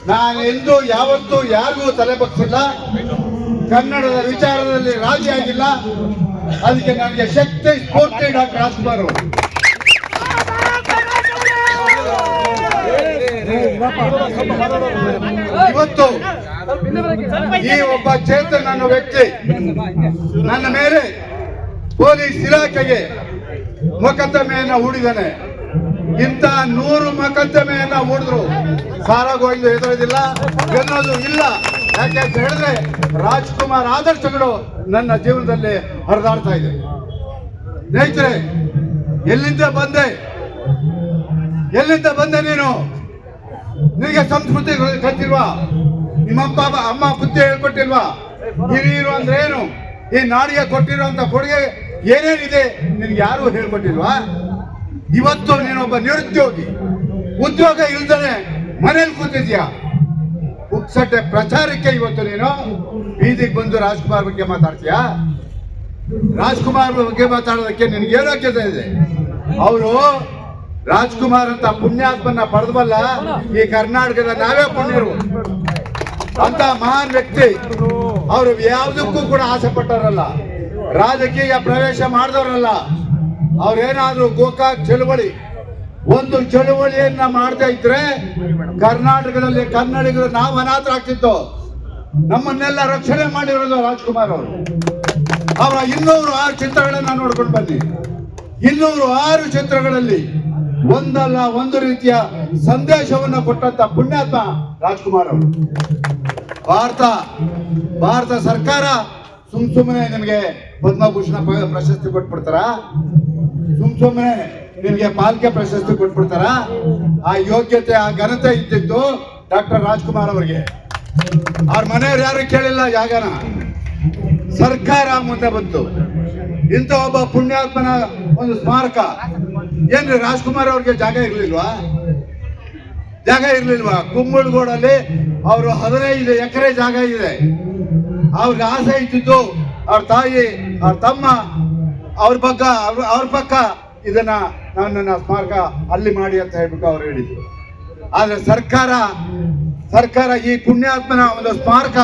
ನಾನು ಎಂದೂ ಯಾವತ್ತೂ ಯಾರಿಗೂ ತಲೆ ಬಗ್ಸಿಲ್ಲ. ಕನ್ನಡದ ವಿಚಾರದಲ್ಲಿ ರಾಜಿ ಆಗಿಲ್ಲ. ಅದಕ್ಕೆ ನನಗೆ ಶಕ್ತಿ ಸ್ಫೂರ್ತಿ ಡಾಕ್ಟರ್ ರಾಜ್ಕುಮಾರ್ ಅವರು. ಇವತ್ತು ಈ ಒಬ್ಬ ಚೇತನ್ ಅನ್ನೋ ವ್ಯಕ್ತಿ ನನ್ನ ಮೇಲೆ ಪೊಲೀಸ್ ಇಲಾಖೆಗೆ ಮೊಕದ್ದಮೆಯನ್ನ ಹೂಡಿದ್ದಾನೆ. ಇಂಥ 100 ಮೊಕದ್ದಮೆಯನ್ನ ಹೂಡಿದ್ರು ಸಾರಾಗೋಯ್ದು ಎದುರೋದಿಲ್ಲ, ಗೆಲ್ಲೋದು ಇಲ್ಲ. ಯಾಕೆ ಅಂತ ಹೇಳಿದ್ರೆ ರಾಜ್ಕುಮಾರ್ ಆದರ್ಶಗಳು ನನ್ನ ಜೀವನದಲ್ಲಿ ಹರಿದಾಡ್ತಾ ಇದೆ. ಸ್ನೇಹಿತರೆ, ಎಲ್ಲಿಂದ ಬಂದೆ ನೀನು? ನಿನಗೆ ಸಂಸ್ಕೃತಿ ಕಲ್ತಿಲ್ವಾ? ನಿಮ್ಮ ಅಮ್ಮ ಬುದ್ಧಿ ಹೇಳ್ಕೊಟ್ಟಿಲ್ವಾ? ಹಿರಿಯರು ಅಂದ್ರೆ ಏನು? ಈ ನಾಡಿಗೆ ಕೊಟ್ಟಿರುವಂತ ಕೊಡುಗೆ ಏನೇನಿದೆ ನಿನ್ಗೆ ಯಾರು ಹೇಳ್ಕೊಟ್ಟಿಲ್ವಾ? ಇವತ್ತು ನೀನೊಬ್ಬ ನಿರುದ್ಯೋಗಿ, ಉದ್ಯೋಗ ಇಲ್ದಾನೆ ಮನೇಲಿ ಕೂತಿದ್ಯಾ. ಪುಕ್ಸಟ್ಟೆ ಪ್ರಚಾರಕ್ಕೆ ಇವತ್ತು ನೀನು ಬೀದಿಗೆ ಬಂದು ರಾಜ್ಕುಮಾರ್ ಬಗ್ಗೆ ಮಾತಾಡ್ತೀಯಾ? ರಾಜ್ಕುಮಾರ್ ಬಗ್ಗೆ ಮಾತಾಡೋದಕ್ಕೆ ನಿನ್ಗೇನು ಯೋಗ್ಯತೆ ಇದೆ? ಅವರು ರಾಜ್ಕುಮಾರ್ ಅಂತ ಪುಣ್ಯಾತ್ಮನ ಪಡೆದವಲ್ಲ, ಈ ಕರ್ನಾಟಕದ ನಾವೇ ಪುಣ್ಯರು. ಅಂತ ಮಹಾನ್ ವ್ಯಕ್ತಿ. ಅವರು ಯಾವುದಕ್ಕೂ ಕೂಡ ಆಸೆ ಪಟ್ಟವರಲ್ಲ, ರಾಜಕೀಯ ಪ್ರವೇಶ ಮಾಡಿದವರಲ್ಲ. ಅವ್ರೇನಾದ್ರೂ ಗೋಕಾಕ್ ಚಳುವಳಿ, ಒಂದು ಚಳುವಳಿಯನ್ನ ಮಾಡ್ತಾ ಇದ್ರೆ ಕರ್ನಾಟಕದಲ್ಲಿ ಕನ್ನಡಿಗರು ನಾವು ಅನಾಥರಾಗ್ತಿತ್ತು. ನಮ್ಮನ್ನೆಲ್ಲ ರಕ್ಷಣೆ ಮಾಡಿರೋದು ರಾಜ್ಕುಮಾರ್ ಅವರು. ಅವರ 206 ಚಿತ್ರಗಳನ್ನ ನೋಡ್ಕೊಂಡು ಬನ್ನಿ. 206 ಚಿತ್ರಗಳಲ್ಲಿ ಒಂದಲ್ಲ ಒಂದು ರೀತಿಯ ಸಂದೇಶವನ್ನು ಕೊಟ್ಟಂತ ಪುಣ್ಯಾತ್ಮ ರಾಜ್ಕುಮಾರ್ ಅವರು. ಭಾರತ ಸರ್ಕಾರ ಸುಮ್ಮನೆ ನಿಮಗೆ ಪದ್ಮಭೂಷಣ ಪ್ರಶಸ್ತಿ ಕೊಟ್ಬಿಡ್ತಾರ? ಸುಮ್ಮನೆ ನಿಮಗೆ ಪಾಲ್ಕೆ ಪ್ರಶಸ್ತಿ ಕೊಟ್ಬಿಡ್ತಾರ? ಆ ಯೋಗ್ಯತೆ, ಆ ಘನತೆ ಇದ್ದಿದ್ದು ಡಾಕ್ಟರ್ ರಾಜ್ಕುಮಾರ್ ಅವರಿಗೆ. ಅವ್ರ ಮನೆಯವ್ರು ಯಾರು ಕೇಳಿಲ್ಲ ಜಾಗನ. ಸರ್ಕಾರ ಮುಂದೆ ಬಂತು. ಇಂಥ ಒಬ್ಬ ಪುಣ್ಯಾತ್ಮನ ಒಂದು ಸ್ಮಾರಕ. ಏನ್ರಿ ರಾಜ್ಕುಮಾರ್ ಅವ್ರಿಗೆ ಜಾಗ ಇರ್ಲಿಲ್ವಾ? ಕುಂಬಳಗೋಡಲ್ಲಿ ಅವರು 15 ಎಕರೆ ಜಾಗ ಇದೆ. ಅವ್ರಿಗೆ ಆಸೆ ಇದ್ದಿದ್ದು ಅವ್ರ ತಾಯಿ, ಅವ್ರ ತಮ್ಮ, ಅವ್ರ ಪಕ್ಕ ಇದನ್ನ ನನ್ನ ಸ್ಮಾರಕ ಅಲ್ಲಿ ಮಾಡಿ ಅಂತ ಹೇಳ್ಬಿಟ್ಟು ಅವ್ರು ಹೇಳಿದ್ರು. ಆದ್ರೆ ಸರ್ಕಾರ ಈ ಪುಣ್ಯಾತ್ಮನ ಒಂದು ಸ್ಮಾರಕ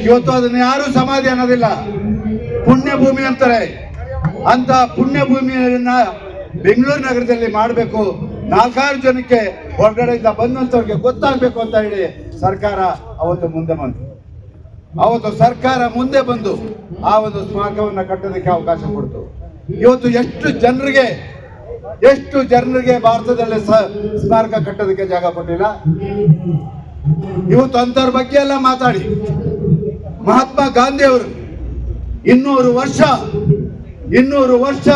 ಇವತ್ತು ಅದನ್ನ ಯಾರು ಸಮಾಧಿ ಅನ್ನೋದಿಲ್ಲ, ಪುಣ್ಯ ಭೂಮಿ ಅಂತಾರೆ. ಅಂತ ಪುಣ್ಯ ಭೂಮಿಯನ್ನ ಬೆಂಗಳೂರು ನಗರದಲ್ಲಿ ಮಾಡಬೇಕು, 4 ಜನಕ್ಕೆ ಹೊರಗಡೆಯಿಂದ ಬಂದಂತವ್ರಿಗೆ ಗೊತ್ತಾಗ್ಬೇಕು ಅಂತ ಹೇಳಿ ಸರ್ಕಾರ ಅವತ್ತು ಮುಂದೆ ಬಂದು ಆ ಒಂದು ಸ್ಮಾರಕವನ್ನ ಕಟ್ಟೋದಕ್ಕೆ ಅವಕಾಶ ಕೊಡ್ತು. ಇವತ್ತು ಎಷ್ಟು ಜನರಿಗೆ ಭಾರತದಲ್ಲಿ ಸ್ಮಾರಕ ಕಟ್ಟೋದಕ್ಕೆ ಜಾಗ ಕೊಟ್ಟಿಲ್ಲ. ಇವತ್ತು ಅಂತವ್ರ ಬಗ್ಗೆ ಎಲ್ಲ ಮಾತಾಡಿ. ಮಹಾತ್ಮ ಗಾಂಧಿ ಅವರು 200 ವರ್ಷ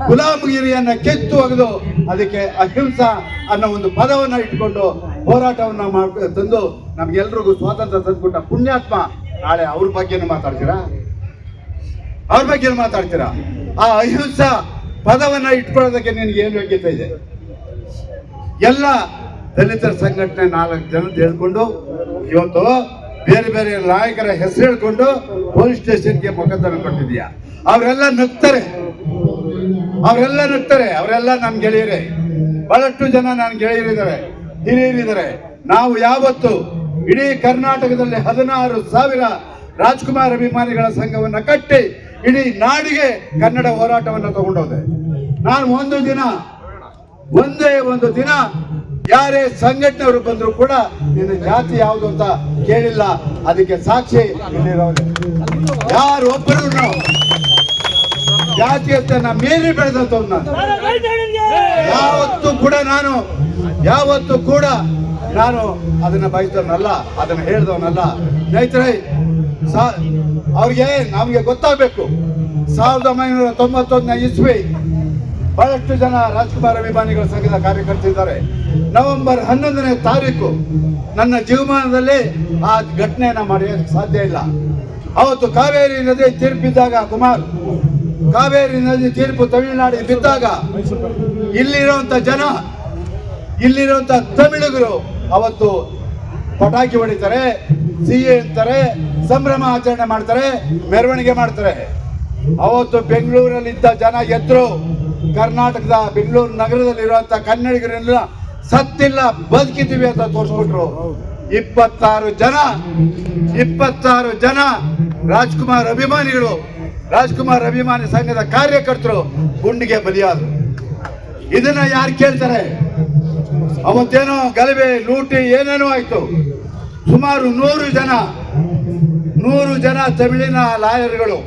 ಗುಲಾಮಗಿರಿಯನ್ನ ಕಿತ್ತು ಒಗೆದು ಅದಕ್ಕೆ ಅಹಿಂಸಾ ಅನ್ನೋ ಒಂದು ಪದವನ್ನ ಇಟ್ಕೊಂಡು ಹೋರಾಟವನ್ನ ತಂದು ನಮ್ಗೆಲ್ರಿಗೂ ಸ್ವಾತಂತ್ರ್ಯ ತಂದುಕೊಟ್ಟ ಪುಣ್ಯಾತ್ಮ. ನಾಳೆ ಅವ್ರ ಬಗ್ಗೆನೂ ಮಾತಾಡ್ತೀರಾ? ಆ ಅಹಿಂಸಾ ಪದವನ್ನ ಇಟ್ಕೊಳ್ಳೋದಕ್ಕೆ ನಿನ್ಗೆ ಏನು ಯೋಗ್ಯತೆ ಇದೆ? ಎಲ್ಲ ದಲಿತರ ಸಂಘಟನೆ 4 ಜನ ಹೇಳ್ಕೊಂಡು ಇವತ್ತು ಬೇರೆ ನಾಯಕರ ಹೆಸರು ಹೇಳ್ಕೊಂಡು ಪೊಲೀಸ್ ಸ್ಟೇಷನ್ಗೆ ಮೊಕದ್ದಮೆ ಕೊಟ್ಟಿದ್ಯಾ. ಅವರೆಲ್ಲ ನಗ್ತಾರೆ. ಅವರೆಲ್ಲ ನನ್ನ ಗೆಳೆಯರೇ. ಬಹಳಷ್ಟು ಜನ ನನ್ನ ಗೆಳೆಯರಿದ್ದಾರೆ, ಹಿರಿಯರಿದ್ದಾರೆ. ನಾವು ಯಾವತ್ತು ಇಡೀ ಕರ್ನಾಟಕದಲ್ಲಿ 16,000 ರಾಜ್ಕುಮಾರ್ ಅಭಿಮಾನಿಗಳ ಸಂಘವನ್ನ ಕಟ್ಟಿ ಇಡೀ ನಾಡಿಗೆ ಕನ್ನಡ ಹೋರಾಟವನ್ನ ತಗೊಂಡೋದೆ. ನಾನು ಒಂದೇ ಒಂದು ದಿನ ಯಾರೇ ಸಂಘಟನೆಯವರು ಬಂದ್ರು ಕೂಡ ನಿನ್ನ ಜಾತಿ ಯಾವುದು ಅಂತ ಕೇಳಿಲ್ಲ. ಅದಕ್ಕೆ ಸಾಕ್ಷಿ ಇಲ್ಲಿರೋದು. ಯಾರೊಬ್ಬರು ಜಾತಿಯನ್ನ ಮೀರಿ ಬೆಳೆದಂತ ಯಾವತ್ತೂ ಕೂಡ ನಾನು ಅದನ್ನ ಬಯಸಿದವನಲ್ಲ, ಅದನ್ನ ಹೇಳಿದವನಲ್ಲ. ಸ್ನೇಹಿತರೆ, ಅವ್ರಿಗೆ ನಮಗೆ ಗೊತ್ತಾಗಬೇಕು. 1991 ಇಸ್ವಿ ಬಹಳಷ್ಟು ಜನ ರಾಜ್ಕುಮಾರ್ ಅಭಿಮಾನಿಗಳ ಸಂಘದ ಕಾರ್ಯಕರ್ತರಿದ್ದಾರೆ. ನವೆಂಬರ್ 11ನೇ ತಾರೀಕು ನನ್ನ ಜೀವಮಾನದಲ್ಲಿ ಆ ಘಟನೆಯನ್ನ ಮಾಡಿಯಕ್ಕೆ ಸಾಧ್ಯ ಇಲ್ಲ. ಅವತ್ತು ಕಾವೇರಿ ನದಿ ತೀರ್ಪಿದ್ದಾಗ, ಕಾವೇರಿ ನದಿ ತೀರ್ಪು ತಮಿಳುನಾಡಿಗೆ ಬಿದ್ದಾಗ ಇಲ್ಲಿರುವಂತ ತಮಿಳಿಗರು ಅವತ್ತು ಪಟಾಕಿ ಹೊಡಿತಾರೆ, ಸಿಹಿ ಅಂತಾರೆ, ಸಂಭ್ರಮ ಆಚರಣೆ ಮಾಡ್ತಾರೆ, ಮೆರವಣಿಗೆ ಮಾಡ್ತಾರೆ. ಅವತ್ತು ಬೆಂಗಳೂರಲ್ಲಿದ್ದ ಜನ ಎದ್ರು. ಕರ್ನಾಟಕದ ಬೆಂಗಳೂರು ನಗರದಲ್ಲಿರುವಂತ ಕನ್ನಡಿಗರೆಲ್ಲ ಸತ್ತಿಲ್ಲ, ಬದುಕಿದ್ದೀವಿ ಅಂತ ತೋರಿಸ್ಬಿಟ್ರು. 26 ಜನ ರಾಜ್ಕುಮಾರ್ ಅಭಿಮಾನಿಗಳು, ರಾಜ್ಕುಮಾರ್ ಅಭಿಮಾನಿ ಸಂಘದ ಕಾರ್ಯಕರ್ತರು ಗುಂಡಿಗೆ ಬಲಿಯಾದರು. ಇದನ್ನ ಯಾರು ಕೇಳ್ತಾರೆ? ಅವತ್ತೇನೋ ಗಲಭೆ ಲೂಟಿ ಏನೇನೋ ಆಯ್ತು. ಸುಮಾರು 100 ಜನ ತಮಿಳಿನ ಲಾಯರ್ಗಳು,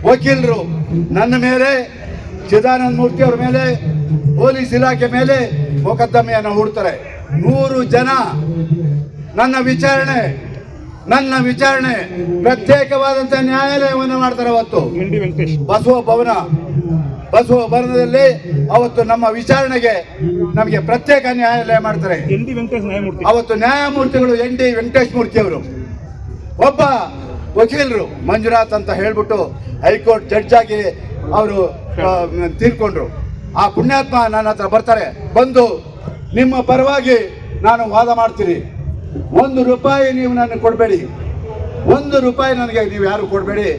ವಕೀಲರು ನನ್ನ ಮೇಲೆ, ಚಿದಾನಂದ ಮೂರ್ತಿ ಅವರ ಮೇಲೆ, ಪೊಲೀಸ್ ಇಲಾಖೆ ಮೇಲೆ ಮೊಕದ್ದಮೆಯನ್ನು ಹೂಡ್ತಾರೆ. 100 ಜನ ನನ್ನ ವಿಚಾರಣೆ ಪ್ರತ್ಯೇಕವಾದಂತ ನ್ಯಾಯಾಲಯವನ್ನು ಮಾಡ್ತಾರೆ. ಅವತ್ತು ಬಸವ ಭವನದಲ್ಲಿ ಅವತ್ತು ನಮ್ಮ ವಿಚಾರಣೆಗೆ ನಮಗೆ ಪ್ರತ್ಯೇಕ ನ್ಯಾಯಾಲಯ ಮಾಡ್ತಾರೆ. ಅವತ್ತು ನ್ಯಾಯಮೂರ್ತಿಗಳು ND ವೆಂಕಟೇಶ್ ಮೂರ್ತಿ ಅವರು, ಒಬ್ಬ ವಕೀಲರು ಮಂಜುನಾಥ್ ಅಂತ ಹೇಳ್ಬಿಟ್ಟು ಹೈಕೋರ್ಟ್ ಜಡ್ಜ್ ಆಗಿ ಅವರು ತೀರ್ಕೊಂಡ್ರು. ಆ ಪುಣ್ಯಾತ್ಮ ನನ್ನ ಹತ್ರ ಬರ್ತಾರೆ, ಬಂದು ನಿಮ್ಮ ಪರವಾಗಿ ನಾನು ವಾದ ಮಾಡ್ತೀನಿ, ₹1 ನೀವು ನನಗೆ ಕೊಡಬೇಡಿ, ₹1 ನನಗೆ ನೀವು ಯಾರು ಕೊಡಬೇಡಿ,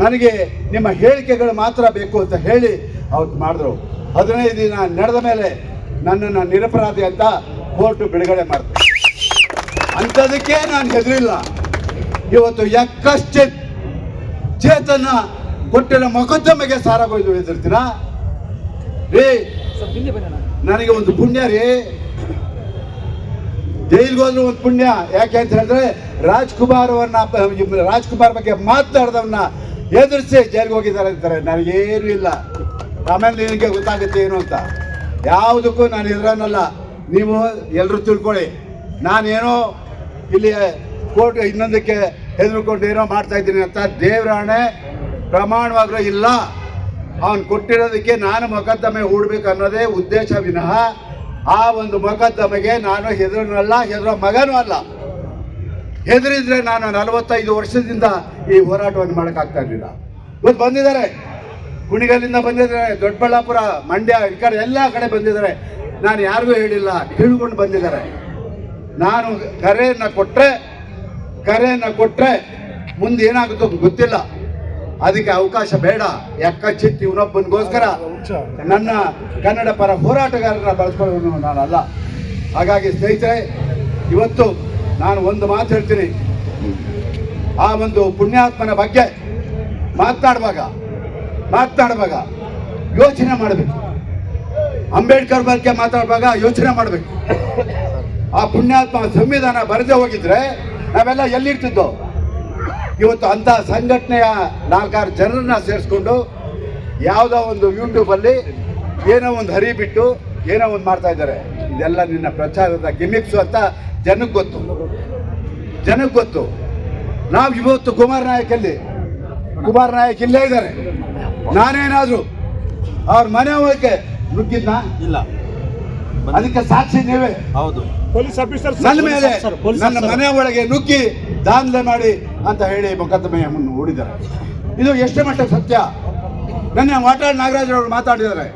ನನಗೆ ನಿಮ್ಮ ಹೇಳಿಕೆಗಳು ಮಾತ್ರ ಬೇಕು ಅಂತ ಹೇಳಿ ಅವತ್ತು ಮಾಡಿದ್ರು. 15 ದಿನ ನಡೆದ ಮೇಲೆ ನನ್ನನ್ನು ನಿರಪರಾಧಿ ಅಂತ ಕೋರ್ಟ್ ಬಿಡುಗಡೆ ಮಾಡ್ತಾರೆ. ಅಂಥದಕ್ಕೆ ನಾನು ಹೆದರಿಲ್ಲ. ಇವತ್ತು ಯಕ್ಕಶ್ಚಿತ್ ಚೇತನ ಕೊಟ್ಟಿರೋ ಮೊಕದ್ದಮೆಗೆ ಸಾರಾಗೋಯ್ದು ಹೆದರ್ತೀರಾ ರೀ? ನನಗೆ ಒಂದು ಪುಣ್ಯ ರೀ, ಜೈಲಿಗೆ ಹೋದ್ರು ಒಂದು ಪುಣ್ಯ. ಯಾಕೆ ಅಂತ ಹೇಳಿದ್ರೆ ರಾಜ್ಕುಮಾರ್ ಬಗ್ಗೆ ಮಾತಾಡ್ದವನ್ನ ಎದುರಿಸಿ ಜೈಲಿಗೆ ಹೋಗಿದ್ದಾರೆ ಅಂತಾರೆ. ನನಗೇನು ಇಲ್ಲ. ಆಮೇಲೆ ನಿನಗೆ ಗೊತ್ತಾಗುತ್ತೆ ಏನು ಅಂತ. ಯಾವುದಕ್ಕೂ ನಾನು ಎದುರನ್ನಲ್ಲ. ನೀವು ಎಲ್ಲರೂ ತಿಳ್ಕೊಳ್ಳಿ, ನಾನೇನೋ ಇಲ್ಲಿ ಕೋರ್ಟ್ ಇನ್ನೊಂದಕ್ಕೆ ಹೆದರ್ಕೊಂಡು ಏನೋ ಮಾಡ್ತಾ ಇದ್ದೀನಿ ಅಂತ ದೇವರಾಣೆ ಪ್ರಮಾಣವಾಗ್ಲೂ ಇಲ್ಲ. ಅವನು ಕೊಟ್ಟಿರೋದಕ್ಕೆ ನಾನು ಮೊಕದ್ದಮೆ ಹೂಡಬೇಕು ಅನ್ನೋದೇ ಉದ್ದೇಶ ವಿನಃ ಆ ಒಂದು ಮೊಕದ್ದಮೆಗೆ ನಾನು ಹೆದರೋ ಮಗನೂ ಅಲ್ಲ. ಹೆದರಿದ್ರೆ ನಾನು 45 ವರ್ಷದಿಂದ ಈ ಹೋರಾಟವನ್ನು ಮಾಡೋಕ್ಕಾಗ್ತಾ ಇರಲಿಲ್ಲ. ಇವತ್ತು ಬಂದಿದ್ದಾರೆ, ಕುಣಿಗಲ್ಲಿಂದ ಬಂದಿದ್ದಾರೆ, ದೊಡ್ಡಬಳ್ಳಾಪುರ, ಮಂಡ್ಯ, ಈ ಕಡೆ ಎಲ್ಲ ಕಡೆ ಬಂದಿದ್ದಾರೆ. ನಾನು ಯಾರಿಗೂ ಹೇಳಿಲ್ಲ, ತಿಳ್ಕೊಂಡು ಬಂದಿದ್ದಾರೆ. ನಾನು ಕರೆಯನ್ನು ಕೊಟ್ಟರೆ ಮುಂದೆ ಏನಾಗುತ್ತೋ ಗೊತ್ತಿಲ್ಲ. ಅದಕ್ಕೆ ಅವಕಾಶ ಬೇಡ. ಯಕ್ಕಚ್ಚಿತ್ ಇವನೊಬ್ಬನಿಗೋಸ್ಕರ ನನ್ನ ಕನ್ನಡ ಪರ ಹೋರಾಟಗಾರರನ್ನ ಬಳಸ್ಕೊಳ್ಳೋನು ನಾನಲ್ಲ. ಹಾಗಾಗಿ ಸ್ನೇಹಿತರೆ, ಇವತ್ತು ನಾನು ಒಂದು ಮಾತು ಹೇಳ್ತೀನಿ. ಆ ಒಂದು ಪುಣ್ಯಾತ್ಮನ ಬಗ್ಗೆ ಮಾತನಾಡುವಾಗ ಯೋಚನೆ ಮಾಡಬೇಕು. ಅಂಬೇಡ್ಕರ್ ಬಗ್ಗೆ ಮಾತಾಡುವಾಗ ಯೋಚನೆ ಮಾಡಬೇಕು. ಆ ಪುಣ್ಯಾತ್ಮ ಸಂವಿಧಾನ ಬರೆದೇ ಹೋಗಿದ್ರೆ ನಾವೆಲ್ಲ ಎಲ್ಲಿರ್ತಿದ್ದೋ? ಇವತ್ತು ಅಂಥ ಸಂಘಟನೆಯ 4-6 ಜನರನ್ನ ಸೇರಿಸ್ಕೊಂಡು ಯಾವುದೋ ಒಂದು ಯೂಟ್ಯೂಬಲ್ಲಿ ಏನೋ ಒಂದು ಹರಿಬಿಟ್ಟು ಏನೋ ಒಂದು ಮಾಡ್ತಾ ಇದ್ದಾರೆ. ಇದೆಲ್ಲ ನಿನ್ನ ಪ್ರಚಾರದ ಗಿಮಿಕ್ಸು ಅಂತ ಜನಕ್ಕೆ ಗೊತ್ತು. ನಾವು ಇವತ್ತು ಕುಮಾರ್ ನಾಯಕ್ ಇಲ್ಲೇ ಇದ್ದಾರೆ. ನಾನೇನಾದ್ರು ಅವ್ರ ಮನೆ ಒಳಗೆ ನುಗ್ಗಿದ್ನ ಇಲ್ಲ, ಅದಕ್ಕೆ ಸಾಕ್ಷಿ ನೀವೇ. ಹೌದು, ಪೊಲೀಸ್ ಆಫೀಸರ್ ನನ್ನ ಮೇಲೆ ನನ್ನ ಮನೆ ಒಳಗೆ ನುಗ್ಗಿ ದಾಂಧಲೆ ಮಾಡಿ ಅಂತ ಹೇಳಿ ಮೊಕದ್ದಮೆಯನ್ನು ಹೂಡಿದ್ದಾರೆ. ಇದು ಎಷ್ಟು ಮಟ್ಟಕ್ಕೆ ಸತ್ಯ? ನನ್ನ ವಾಟಾಳ್ ನಾಗರಾಜ್ ಅವರು ಮಾತಾಡಿದ್ದಾರೆ.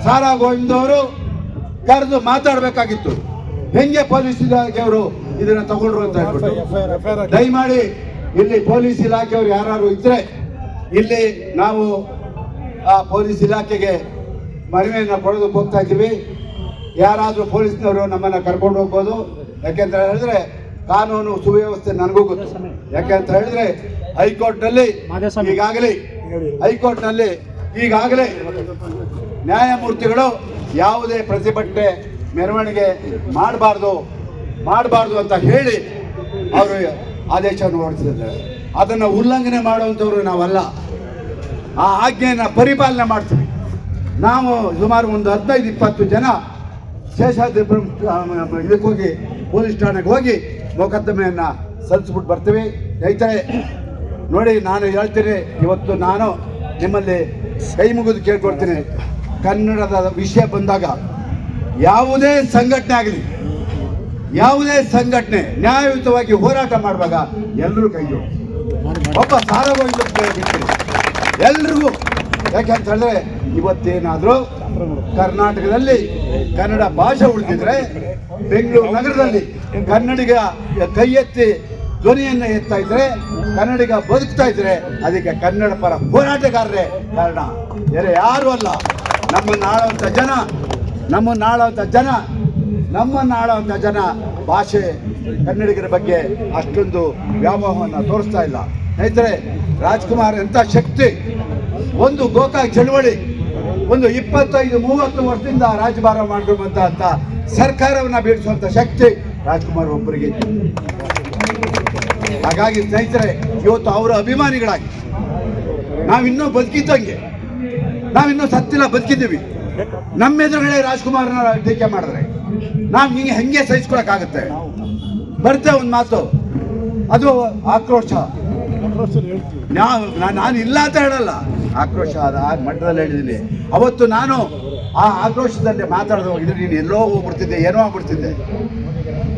ಸಾರಾ ಗೋವಿಂದ್ ಅವರು ಕರೆದು ಮಾತಾಡಬೇಕಾಗಿತ್ತು. ಹೆಂಗೆ ಪೊಲೀಸ್ ಇಲಾಖೆಯವರು ಇದನ್ನ ತಗೊಂಡ್ರು ಅಂತ ಹೇಳ್ಬಿಟ್ಟು. ದಯಮಾಡಿ ಇಲ್ಲಿ ಪೊಲೀಸ್ ಇಲಾಖೆಯವರು ಯಾರು ಇದ್ರೆ ಇಲ್ಲಿ ನಾವು ಆ ಪೊಲೀಸ್ ಇಲಾಖೆಗೆ ಮನವಿಯನ್ನು ಕೊಡೋದಕ್ಕೆ ಹೋಗ್ತಾ ಇದ್ದೀವಿ. ಯಾರಾದರೂ ಪೊಲೀಸ್ನವರು ನಮ್ಮನ್ನು ಕರ್ಕೊಂಡು ಹೋಗ್ಬೋದು. ಯಾಕೆಂತ ಹೇಳಿದ್ರೆ ಕಾನೂನು ಸುವ್ಯವಸ್ಥೆ ನನಗೂ ಗೊತ್ತು. ಯಾಕೆ ಅಂತ ಹೇಳಿದ್ರೆ ಹೈಕೋರ್ಟ್ನಲ್ಲಿ ಈಗಾಗಲೇ ನ್ಯಾಯಮೂರ್ತಿಗಳು ಯಾವುದೇ ಪ್ರತಿಭಟನೆ ಮೆರವಣಿಗೆ ಮಾಡಬಾರ್ದು ಅಂತ ಹೇಳಿ ಅವರು ಆದೇಶವನ್ನು ಹೊರಡಿಸಿದ್ದಾರೆ. ಅದನ್ನು ಉಲ್ಲಂಘನೆ ಮಾಡುವಂಥವ್ರು ನಾವಲ್ಲ. ಆ ಆಜ್ಞೆಯನ್ನು ಪರಿಪಾಲನೆ ಮಾಡ್ತೀವಿ. ನಾವು ಸುಮಾರು ಒಂದು 15-20 ಜನ ಶೇಷಾದ್ರಿ ಇದಕ್ಕೆ ಹೋಗಿ ಪೊಲೀಸ್ ಠಾಣೆಗೆ ಹೋಗಿ ಮೊಕದ್ದಮೆಯನ್ನು ಸಲ್ಲಿಸ್ಬಿಟ್ಟು ಬರ್ತೀವಿ. ಸ್ನೇಹಿತರೆ ನೋಡಿ, ನಾನು ಹೇಳ್ತೀನಿ, ಇವತ್ತು ನಾನು ನಿಮ್ಮಲ್ಲಿ ಕೈ ಮುಗಿದು ಕೇಳ್ಕೊಡ್ತೀನಿ. ಕನ್ನಡದ ವಿಷಯ ಬಂದಾಗ ಯಾವುದೇ ಸಂಘಟನೆ ನ್ಯಾಯಯುತವಾಗಿ ಹೋರಾಟ ಮಾಡುವಾಗ ಎಲ್ಲರೂ ಕೈ ಜೋಡಿಸಿ. ಒಬ್ಬ ಸಾರವಾಗಿ ಎಲ್ರಿಗೂ. ಯಾಕೆಂತ ಹೇಳಿದ್ರೆ ಇವತ್ತೇನಾದರೂ ಕರ್ನಾಟಕದಲ್ಲಿ ಕನ್ನಡ ಭಾಷೆ ಉಳಿದಿದ್ರೆ, ಬೆಂಗಳೂರು ನಗರದಲ್ಲಿ ಕನ್ನಡಿಗ ಕೈ ಎತ್ತಿ ಧ್ವನಿಯನ್ನು ಎತ್ತಾ ಇದ್ರೆ, ಕನ್ನಡಿಗ ಬದುಕ್ತಾ ಇದ್ರೆ ಅದಕ್ಕೆ ಕನ್ನಡ ಪರ ಹೋರಾಟಗಾರರೇ ಕಾರಣ, ಬೇರೆ ಯಾರು ಅಲ್ಲ. ನಮ್ಮನ್ನು ಆಳುವಂಥ ಜನ ಭಾಷೆ ಕನ್ನಡಿಗರ ಬಗ್ಗೆ ಅಷ್ಟೊಂದು ವ್ಯಾಮೋಹವನ್ನು ತೋರಿಸ್ತಾ ಇಲ್ಲ. ಸ್ನೇಹಿತರೆ, ರಾಜ್ಕುಮಾರ್ ಎಂಥ ಶಕ್ತಿ! ಒಂದು ಗೋಕಾಕ್ ಚಳವಳಿ ಒಂದು 25-30 ವರ್ಷದಿಂದ ರಾಜ್ಯಭಾರ ಮಾಡಿರುವಂತ ಸರ್ಕಾರವನ್ನು ಬೀಳಿಸುವಂತ ಶಕ್ತಿ ರಾಜ್ಕುಮಾರ್ ಒಬ್ಬರಿಗೆ. ಹಾಗಾಗಿ ಸ್ನೇಹಿತರೆ, ಇವತ್ತು ಅವರ ಅಭಿಮಾನಿಗಳಾಗಿ ನಾವಿನ್ನೂ ಬದುಕಿದ್ದಂಗೆ, ನಾವಿನ್ನೂ ಸತ್ತಿಲ್ಲ, ಬದುಕಿದ್ದೀವಿ. ನಮ್ಮ ಎದುರುಗಡೆ ರಾಜ್ಕುಮಾರ್ನ ಟೀಕೆ ಮಾಡಿದ್ರೆ ನಾವು ಹೆಂಗೆ ಸಹಿಸ್ಕೊಳಕ್ಕಾಗುತ್ತೆ? ಬರುತ್ತೆ ಒಂದು ಮಾತು, ಅದು ಆಕ್ರೋಶ. ನಾನು ಇಲ್ಲ ಅಂತ ಹೇಳಲ್ಲ, ಆಕ್ರೋಶ ಅದು ಆ ಮಟ್ಟದಲ್ಲಿ ಹೇಳಿದ್ದೀನಿ. ಅವತ್ತು ನಾನು ಆ ಆಕ್ರೋಶದಲ್ಲಿ ಮಾತಾಡದೆ ಹೋಗಿದ್ರೆ ನೀನು ಎಲ್ಲೋ ಹೋಗ್ಬಿಡ್ತಿದ್ದೆ, ಏನೋ ಆಗ್ಬಿಡ್ತಿದ್ದೆ.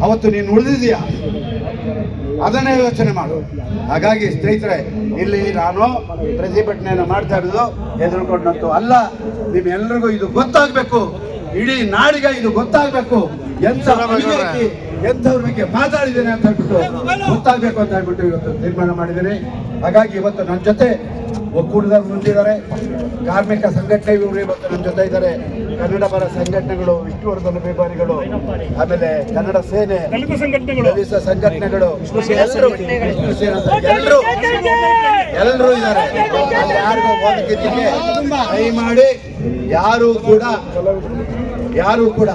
ಅವತ್ತು ನೀನು ಉಳಿದಿದೀಯಾ, ಅದನ್ನೇ ಯೋಚನೆ ಮಾಡು. ಹಾಗಾಗಿ ಸ್ನೇಹಿತರೆ, ಇಲ್ಲಿ ನಾನು ಪ್ರತಿಭಟನೆಯನ್ನು ಮಾಡ್ತಾ ಇರೋದು ಹೆದರ್ಕೊಂಡಂತೂ ಅಲ್ಲ. ನಿಮ್ಮೆಲ್ಲರಿಗೂ ಇದು ಗೊತ್ತಾಗಬೇಕು, ಇಡೀ ನಾಡಿಗೆ ಇದು ಗೊತ್ತಾಗಬೇಕು. ಎಂಥವ್ರ ಬಗ್ಗೆ ಮಾತಾಡಿದ್ದೇನೆ ಅಂತ ಹೇಳ್ಬಿಟ್ಟು ಗೊತ್ತಾಗಬೇಕು ಅಂತ ಹೇಳ್ಬಿಟ್ಟು ಇವತ್ತು ತೀರ್ಮಾನ ಮಾಡಿದ್ದೇನೆ. ಹಾಗಾಗಿ ಇವತ್ತು ನನ್ನ ಜೊತೆ ಒಕ್ಕೂಟದವ್ರು ಮುಂದಿದ್ದಾರೆ, ಕಾರ್ಮಿಕ ಸಂಘಟನೆಗಳು ಇವತ್ತು ನನ್ನ ಜೊತೆ ಇದ್ದಾರೆ, ಕನ್ನಡ ಪರ ಸಂಘಟನೆಗಳು, ವಿಷ್ಣುವರ್ಧನ ಬೇಬಾರಿಗಳು, ಆಮೇಲೆ ಕನ್ನಡ ಸೇನೆ, ದಲಿತ ಸಂಘಟನೆಗಳು, ಎಲ್ಲರೂ ಇದ್ದಾರೆ. ಯಾರಿಗೂ ಓದಕ್ಕಿದ್ದಕ್ಕೆ ದಯಮಾಡಿ ಯಾರು ಕೂಡ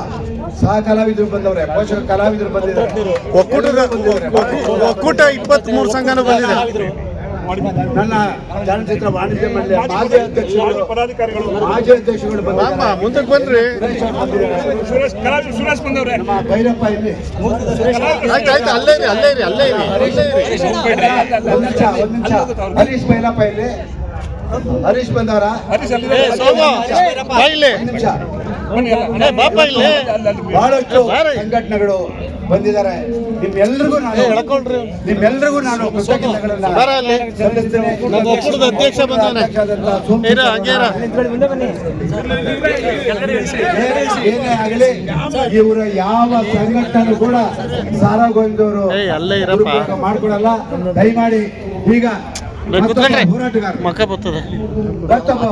ಸಹ ಕಲಾವಿದರು ಬಂದವ್ರೆ, ಪೋಷಕ ಕಲಾವಿದರು ಬಂದಿದ್ದಾರೆ. ಒಕ್ಕೂಟ 23 ಸಂಘನೂ ಬಂದಿದೆ. ನನ್ನ ಚಲನಚಿತ್ರ ವಾಣಿಜ್ಯ ಮಂಡಳಿಯ ಮಾಜಿ ಅಧ್ಯಕ್ಷರುಗಳು ಮುಂದಕ್ಕೆ ಬಂದ್ರಿ. ನಮ್ಮ ಭೈರಪ್ಪ ಇಲ್ಲಿ, ಒಂದ್ ನಿಮಿಷ ಹರೀಶ್ ಭೈರಪ್ಪ ಇಲ್ಲಿ, ಹರೀಶ್ ಬಂದವರ ನಿಮಿಷ. ಬಹಳಷ್ಟು ಸಂಘಟನೆಗಳು ಬಂದಿದ್ದಾರೆ. ನಿಮ್ಮೆಲ್ಲರಿಗೂ ನಾನು ಕೃತಜ್ಞತೆಗಳನ್ನ ಸಲ್ಲಿಸ್ತೇನೆ. ಅಧ್ಯಕ್ಷ ಏನೇ ಆಗಲಿ, ಇವರು ಯಾವ ಸಂಘಟನೆ ಕೂಡ ಸಾರಾಗೋವಿಂದವರು ಮಾಡ್ಕೊಡಲ್ಲ. ದಯಮಾಡಿ ಈಗ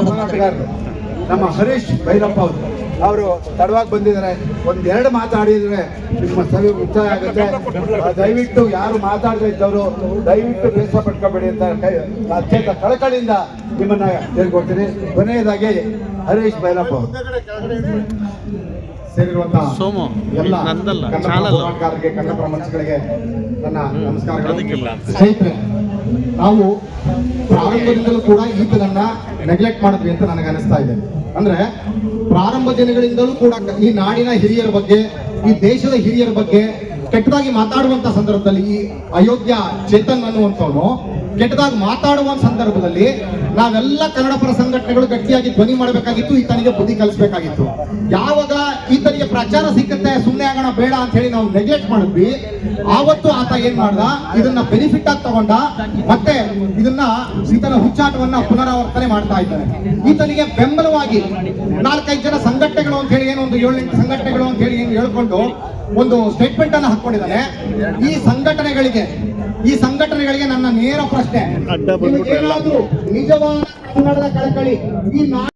ಹೋರಾಟಗಾರರು ನಮ್ಮ ಹರೀಶ್ ಭೈರಪ್ಪ ಅವರು ತಡವಾಗಿ ಬಂದಿದ್ದಾರೆ. ಒಂದೆರಡು ಮಾತಾಡಿದ್ರೆ ನಿಮ್ಮ ಸಭೆ ಮುಕ್ತಾಯ ಆಗುತ್ತೆ. ದಯವಿಟ್ಟು ಯಾರು ಮಾತಾಡದೇ ಇದ್ದವರು ದಯವಿಟ್ಟು ಬೇಸರ ಪಡ್ಕೋಬೇಡಿ ಅಂತ ಅತ್ಯಂತ ಕಳಕಳಿಯಿಂದ ನಿಮ್ಮನ್ನ ಹೇಳ್ಕೊಡ್ತೀನಿ. ಕೊನೆಯದಾಗಿ ಹರೀಶ್ ಭೈರಪ್ಪ ಅವರು ಸೇರಿರುವಂತಹ ಎಲ್ಲ ಹೋರಾಟಗಾರರಿಗೆ, ಕನ್ನಡ ಮನಸ್ಸುಗಳಿಗೆ ನನ್ನ ನಮಸ್ಕಾರಗಳು. ಸ್ನೇಹಿತರೆ, ನಾವು ಪ್ರಾರಂಭದಿಂದಲೂ ಕೂಡ ಈತನನ್ನ ನೆಗ್ಲೆಕ್ಟ್ ಮಾಡಿದ್ವಿ ಅಂತ ನನಗೆ ಅನಿಸ್ತಾ ಇದೆ. ಅಂದ್ರೆ ಪ್ರಾರಂಭ ದಿನಗಳಿಂದಲೂ ಕೂಡ ಈ ನಾಡಿನ ಹಿರಿಯರ ಬಗ್ಗೆ, ಈ ದೇಶದ ಹಿರಿಯರ ಬಗ್ಗೆ ಕೆಟ್ಟದಾಗಿ ಮಾತಾಡುವಂತ ಸಂದರ್ಭದಲ್ಲಿ, ಈ ಅಯೋಧ್ಯ ಚೇತನ್ ಅನ್ನುವಂಥವನು ಕೆಟ್ಟದಾಗಿ ಮಾತಾಡುವ ಸಂದರ್ಭದಲ್ಲಿ ನಾವೆಲ್ಲ ಕನ್ನಡ ಪರ ಸಂಘಟನೆಗಳು ಗಟ್ಟಿಯಾಗಿ ಧ್ವನಿ ಮಾಡಬೇಕಾಗಿತ್ತು, ಈತನಿಗೆ ಬುದ್ಧಿ ಕಲಿಸಬೇಕಾಗಿತ್ತು. ಯಾವಾಗ ಈತನಿಗೆ ಪ್ರಚಾರ ಸಿಕ್ಕತ್ತೆ, ಸುಮ್ಮನೆ ಆಗೋಣ ಬೇಡ ಅಂತ ಹೇಳಿ ನಾವು ನೆಗ್ಲೆಕ್ಟ್ ಮಾಡಿದ್ವಿ, ಆವತ್ತು ಆತ ಏನ್ ಮಾಡ್ದ, ಇದನ್ನ ಬೆನಿಫಿಟ್ ಆಗಿ ತಗೊಂಡ, ಮತ್ತೆ ಈತನ ಹುಚ್ಚಾಟವನ್ನ ಪುನರಾವರ್ತನೆ ಮಾಡ್ತಾ ಇದ್ದಾನೆ. ಈತನಿಗೆ ಬೆಂಬಲವಾಗಿ 4-5 ಜನ ಸಂಘಟನೆಗಳು ಅಂತ ಹೇಳಿ, ಏನೋ ಒಂದು 7-8 ಸಂಘಟನೆಗಳು ಅಂತ ಹೇಳಿ ಹೇಳ್ಕೊಂಡು ಒಂದು ಸ್ಟೇಟ್ಮೆಂಟ್ ಅನ್ನು ಹಾಕೊಂಡಿದ್ದಾನೆ. ಈ ಸಂಘಟನೆಗಳಿಗೆ ನನ್ನ ನೇರ ಪ್ರಶ್ನೆ, ನಿಜವಾದ ಕನ್ನಡದ ಕಳಕಳಿ ಈ